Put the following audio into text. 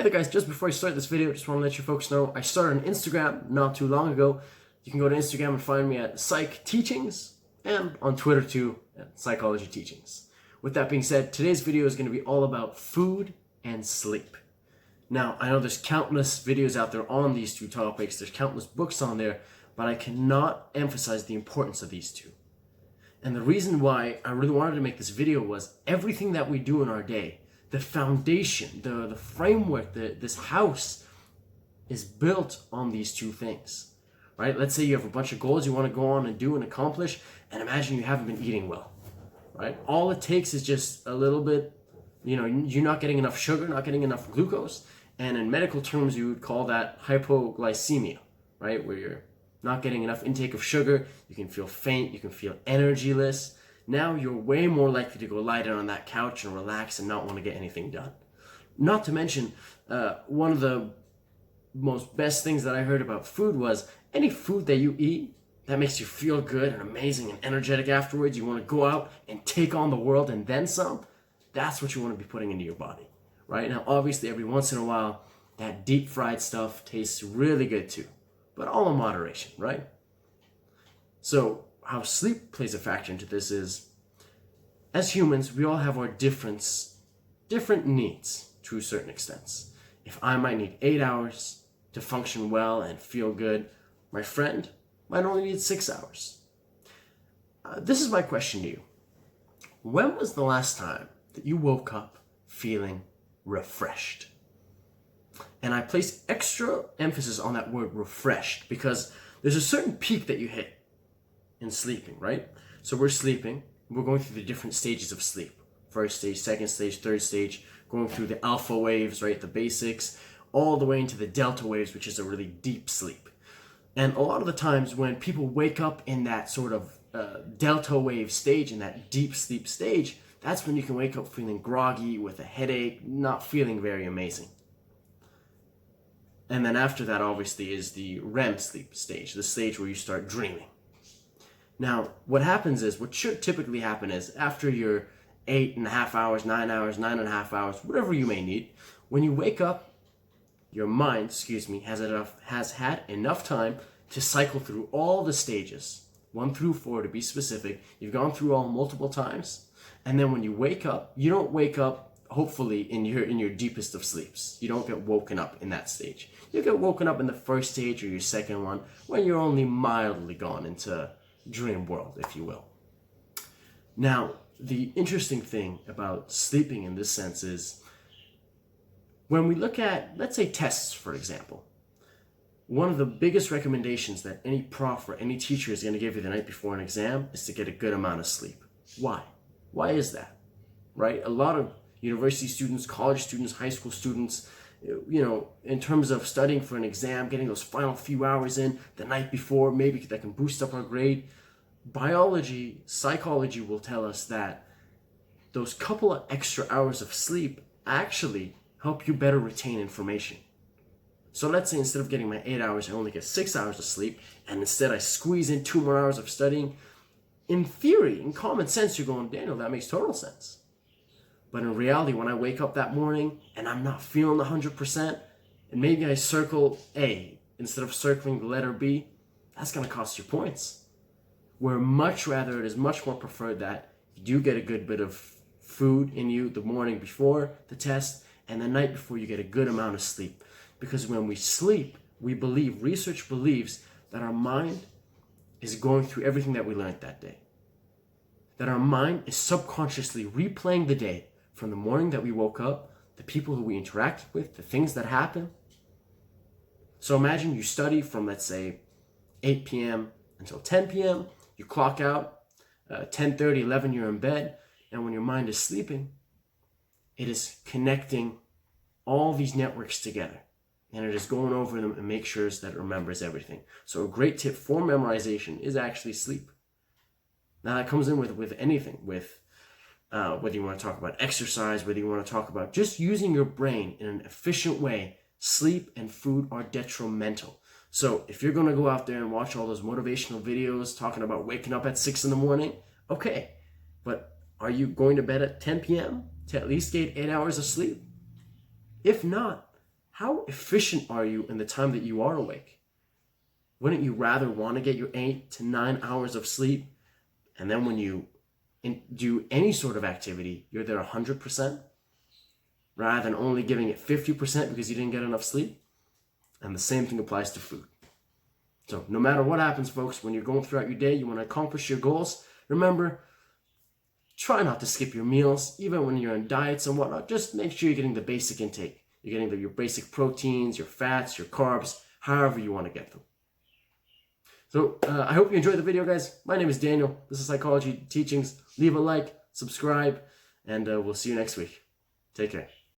there guys, just before I start this video, just want to let you folks know I started on Instagram not too long ago. You can go to Instagram and find me at Psych Teachings, and on Twitter too, at Psychology Teachings. With that being said, today's video is going to be all about food and sleep. Now, I know there's countless videos out there on these two topics, there's countless books on there, but I cannot emphasize the importance of these two. And the reason why I really wanted to make this video was everything that we do in our day, the foundation, the framework, this house is built on these two things, right? Let's say you have a bunch of goals you want to go on and do and accomplish, and imagine you haven't been eating well, right? All it takes is just a little bit, you're not getting enough sugar, not getting enough glucose, and in medical terms, you would call that hypoglycemia, right? Where you're not getting enough intake of sugar, you can feel faint, you can feel energyless. Now you're way more likely to go lie down on that couch and relax and not want to get anything done. Not to mention, one of the most best things that I heard about food was any food that you eat that makes you feel good and amazing and energetic afterwards, you want to go out and take on the world and then some, that's what you want to be putting into your body, right? Now, obviously, every once in a while, that deep fried stuff tastes really good too, but all in moderation, right? So, how sleep plays a factor into this is, as humans, we all have our different needs to a certain extent. If I might need 8 hours to function well and feel good, my friend might only need 6 hours. This is my question to you. When was the last time that you woke up feeling refreshed? And I place extra emphasis on that word refreshed because there's a certain peak that you hit in sleeping, right? So we're sleeping, we're going through the different stages of sleep. First stage, second stage, third stage, going through the alpha waves, right? The basics, all the way into the delta waves, which is a really deep sleep. And a lot of the times when people wake up in that sort of delta wave stage, in that deep sleep stage, that's when you can wake up feeling groggy, with a headache, not feeling very amazing. And then after that, obviously, is the Rem sleep stage, the stage where you start dreaming. Now, what happens is, what should typically happen is, after your 8.5 hours, 9 hours, 9.5 hours, whatever you may need, when you wake up, your mind, has had enough time to cycle through all the stages, 1 through 4 to be specific. You've gone through all multiple times, and then when you wake up, you don't wake up, hopefully, in your deepest of sleeps. You don't get woken up in that stage. You get woken up in the first stage or your second one, when you're only mildly gone into dream world, if you will. Now, the interesting thing about sleeping in this sense is, when we look at, let's say, tests, for example, one of the biggest recommendations that any prof or any teacher is going to give you the night before an exam is to get a good amount of sleep. Why? Why is that? Right? A lot of university students, college students, high school students, in terms of studying for an exam, getting those final few hours in the night before, maybe that can boost up our grade. Biology, psychology will tell us that those couple of extra hours of sleep actually help you better retain information. So let's say instead of getting my 8 hours, I only get 6 hours of sleep, and instead I squeeze in 2 more hours of studying. In theory, in common sense, you're going, Daniel, that makes total sense. But in reality, when I wake up that morning and I'm not feeling 100%, and maybe I circle A instead of circling the letter B, that's going to cost you points. Where it is much more preferred that you do get a good bit of food in you the morning before the test, and the night before you get a good amount of sleep. Because when we sleep, research believes that our mind is going through everything that we learned that day. That our mind is subconsciously replaying the day from the morning that we woke up, the people who we interacted with, the things that happened. So imagine you study from, let's say, 8 p.m. until 10 p.m. You clock out, 10:30, 11, you're in bed, and when your mind is sleeping, it is connecting all these networks together, and it is going over them and make sure that it remembers everything. So a great tip for memorization is actually sleep. Now that comes in with anything, with whether you want to talk about exercise, whether you want to talk about just using your brain in an efficient way. Sleep and food are detrimental. So if you're going to go out there and watch all those motivational videos talking about waking up at 6 in the morning, okay, but are you going to bed at 10 p.m. to at least get 8 hours of sleep? If not, how efficient are you in the time that you are awake? Wouldn't you rather want to get your 8 to 9 hours of sleep, and then when you do any sort of activity, you're there 100%, rather than only giving it 50% because you didn't get enough sleep? And the same thing applies to food. So no matter what happens, folks, when you're going throughout your day, you want to accomplish your goals, remember, try not to skip your meals, even when you're on diets and whatnot. Just make sure you're getting the basic intake. You're getting your basic proteins, your fats, your carbs, however you want to get them. So I hope you enjoyed the video, guys. My name is Daniel. This is Psychology Teachings. Leave a like, subscribe, and we'll see you next week. Take care.